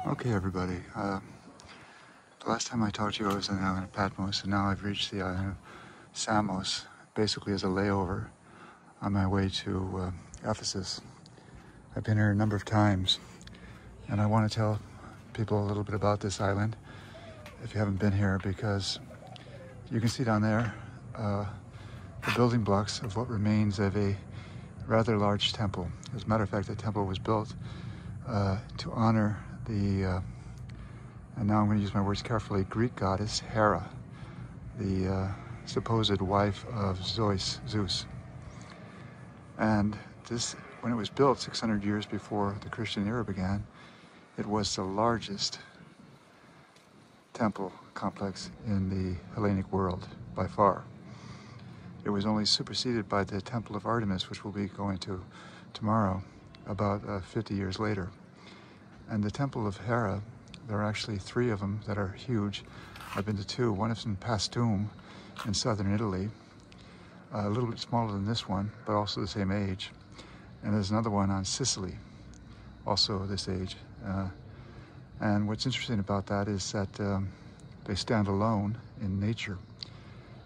Okay, everybody. The last time I talked to you, I was on the island of Patmos, and now I've reached the island of Samos, basically as a layover on my way to Ephesus. I've been here a number of times, and I want to tell people a little bit about this island, if you haven't been here, because you can see down there the building blocks of what remains of a rather large temple. As a matter of fact, the temple was built to honor the, and now I'm going to use my words carefully, Greek goddess Hera, the supposed wife of Zeus. And this, when it was built 600 years before the Christian era began, it was the largest temple complex in the Hellenic world by far. It was only superseded by the Temple of Artemis, which we'll be going to tomorrow, about 50 years later. And the Temple of Hera, there are actually 3 of them that are huge. I've been to 2. One is in Paestum in southern Italy, a little bit smaller than this one, but also the same age. And there's another one on Sicily, also this age. And what's interesting about that is that they stand alone in nature.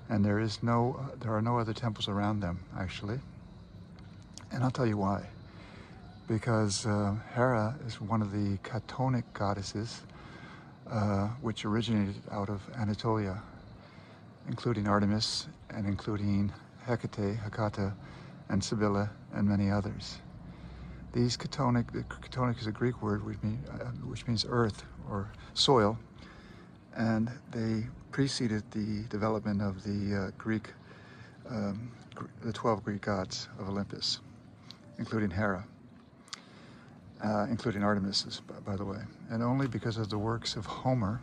And there are no other temples around them, actually. And I'll tell you why. Because Hera is one of the Chthonic goddesses, which originated out of Anatolia, including Artemis and including Hecate, and Sibylla, and many others. These Chthonic is a Greek word which means earth or soil, and they preceded the development of the the 12 Greek gods of Olympus, including Hera. Including Artemis, by the way, and only because of the works of Homer,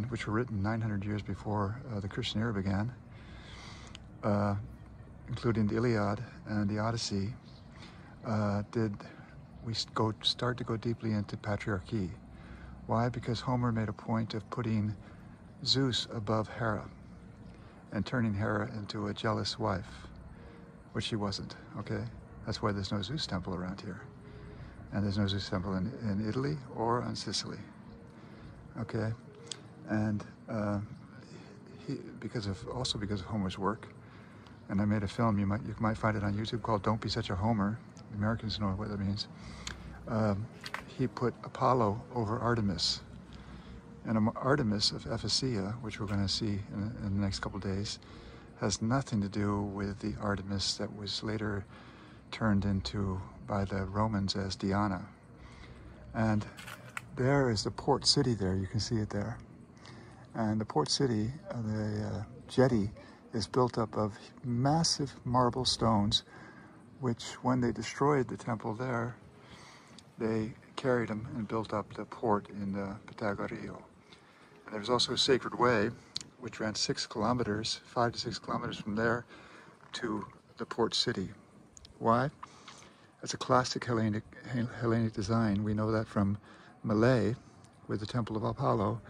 which were written 900 years before the Christian era began, including the Iliad and the Odyssey, did we start to go deeply into patriarchy. Why? Because Homer made a point of putting Zeus above Hera and turning Hera into a jealous wife, which she wasn't, okay? That's why there's no Zeus temple around here. And there's no Zeus temple in Italy or on Sicily. Okay? And because of Homer's work, and I made a film, you might find it on YouTube, called Don't Be Such a Homer. The Americans know what that means. He put Apollo over Artemis. And Artemis of Ephesia, which we're going to see in the next couple of days, has nothing to do with the Artemis that was later turned into by the Romans as Diana. And there is the port city there, you can see it there. And the port city, the jetty, is built up of massive marble stones, which when they destroyed the temple there, they carried them and built up the port in the Panagia. And there's also a sacred way, which ran 6 kilometers, 5 to 6 kilometers from there to the port city. Why? It's a classic Hellenic design. We know that from Malay, with the Temple of Apollo.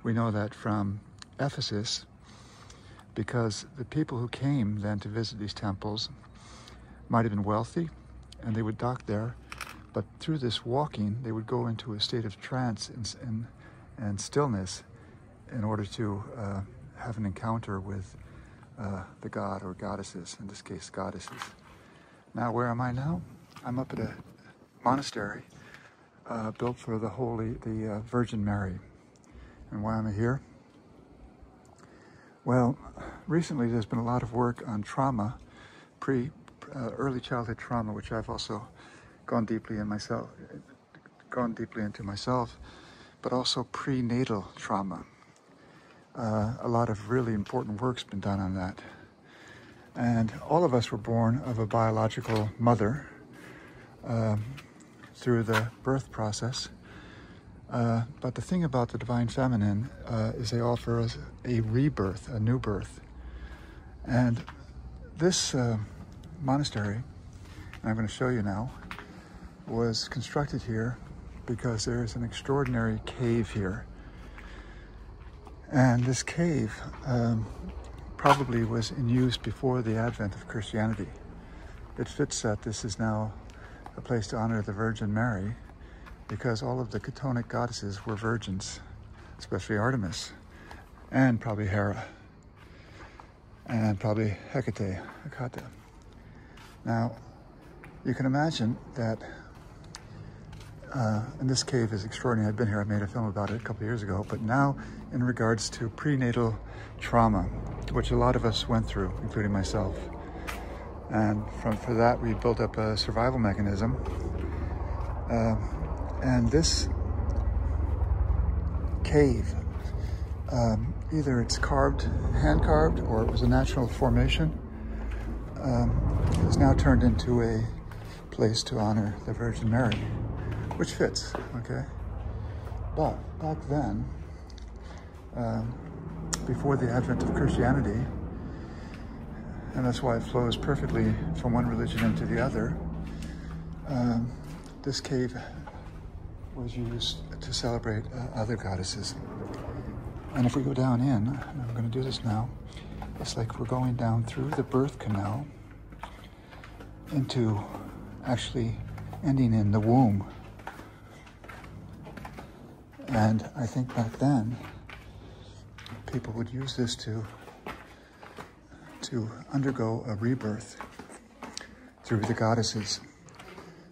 We know that from Ephesus, because the people who came then to visit these temples might have been wealthy, and they would dock there. But through this walking, they would go into a state of trance and stillness in order to have an encounter with the god or goddesses, in this case, goddesses. Now, where am I now? I'm up at a monastery built for the Virgin Mary. And why am I here? Well, recently there's been a lot of work on trauma, early childhood trauma, which I've also gone deeply into myself, but also prenatal trauma. A lot of really important work's been done on that. And all of us were born of a biological mother through the birth process. But the thing about the Divine Feminine is they offer us a rebirth, a new birth. And this monastery, and I'm going to show you now, was constructed here because there is an extraordinary cave here. And this cave probably was in use before the advent of Christianity. It fits that this is now a place to honor the Virgin Mary, because all of the Chthonic goddesses were virgins, especially Artemis, and probably Hera, and probably Hecate. Now, you can imagine that, and this cave is extraordinary. I've been here, I made a film about it a couple of years ago, but now in regards to prenatal trauma, which a lot of us went through, including myself. And for that, we built up a survival mechanism. And this cave, either it's hand carved, or it was a natural formation, is now turned into a place to honor the Virgin Mary, which fits, okay? But back then, before the advent of Christianity, and that's why it flows perfectly from one religion into the other, this cave was used to celebrate other goddesses. And if we go down in, and I'm going to do this now, it's like we're going down through the birth canal into actually ending in the womb. And I think back then, people would use this to undergo a rebirth through the goddesses.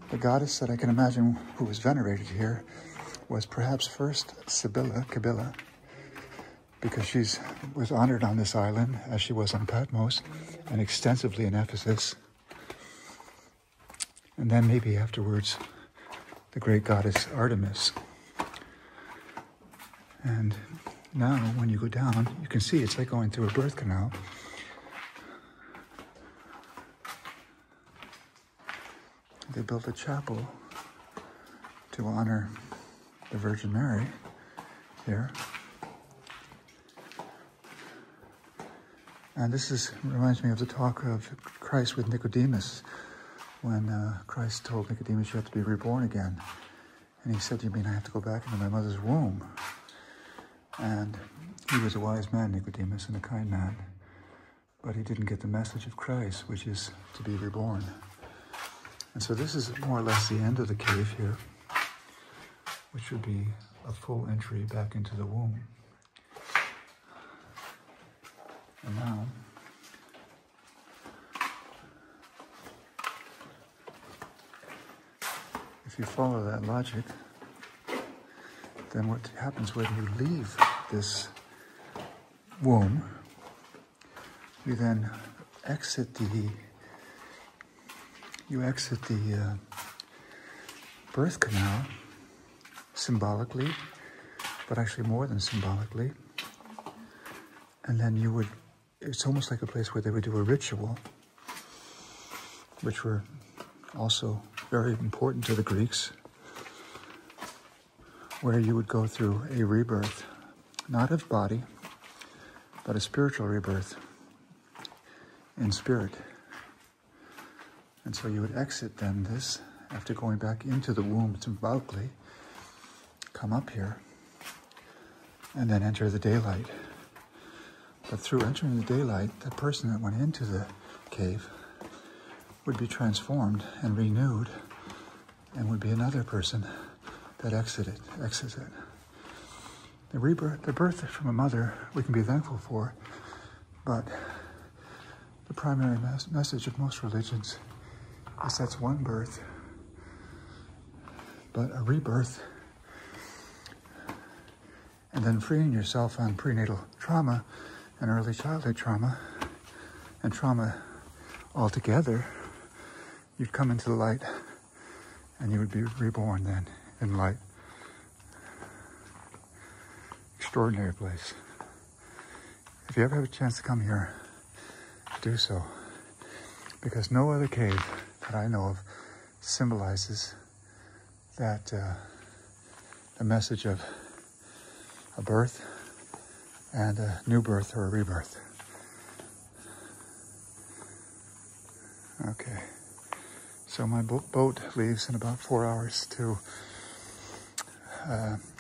The goddess that I can imagine who was venerated here was perhaps first Kybele, because she was honored on this island as she was on Patmos and extensively in Ephesus. And then maybe afterwards, the great goddess Artemis. And now when you go down, you can see it's like going through a birth canal. They built a chapel to honor the Virgin Mary here. And this reminds me of the talk of Christ with Nicodemus, when Christ told Nicodemus, you have to be reborn again. And he said, you mean I have to go back into my mother's womb? And he was a wise man, Nicodemus, and a kind man. But he didn't get the message of Christ, which is to be reborn. And so this is more or less the end of the cave here, which would be a full entry back into the womb. And now, if you follow that logic, then what happens when you leave this womb, you then exit the birth canal symbolically, but actually more than symbolically. And then it's almost like a place where they would do a ritual, which were also very important to the Greeks, where you would go through a rebirth, not of body, but a spiritual rebirth in spirit. And so you would exit then this, after going back into the womb symbolically, come up here, and then enter the daylight. But through entering the daylight, the person that went into the cave would be transformed and renewed, and would be another person that exits it. The rebirth, the birth from a mother, we can be thankful for, but the primary message of most religions is that's one birth, but a rebirth, and then freeing yourself on prenatal trauma and early childhood trauma and trauma altogether, you'd come into the light and you would be reborn then in light. Extraordinary place. If you ever have a chance to come here, do so, because no other cave that I know of symbolizes that the message of a birth and a new birth or a rebirth. Okay, so my boat leaves in about 4 hours to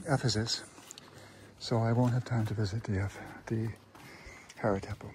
Ephesus, so I won't have time to visit the Hera Temple.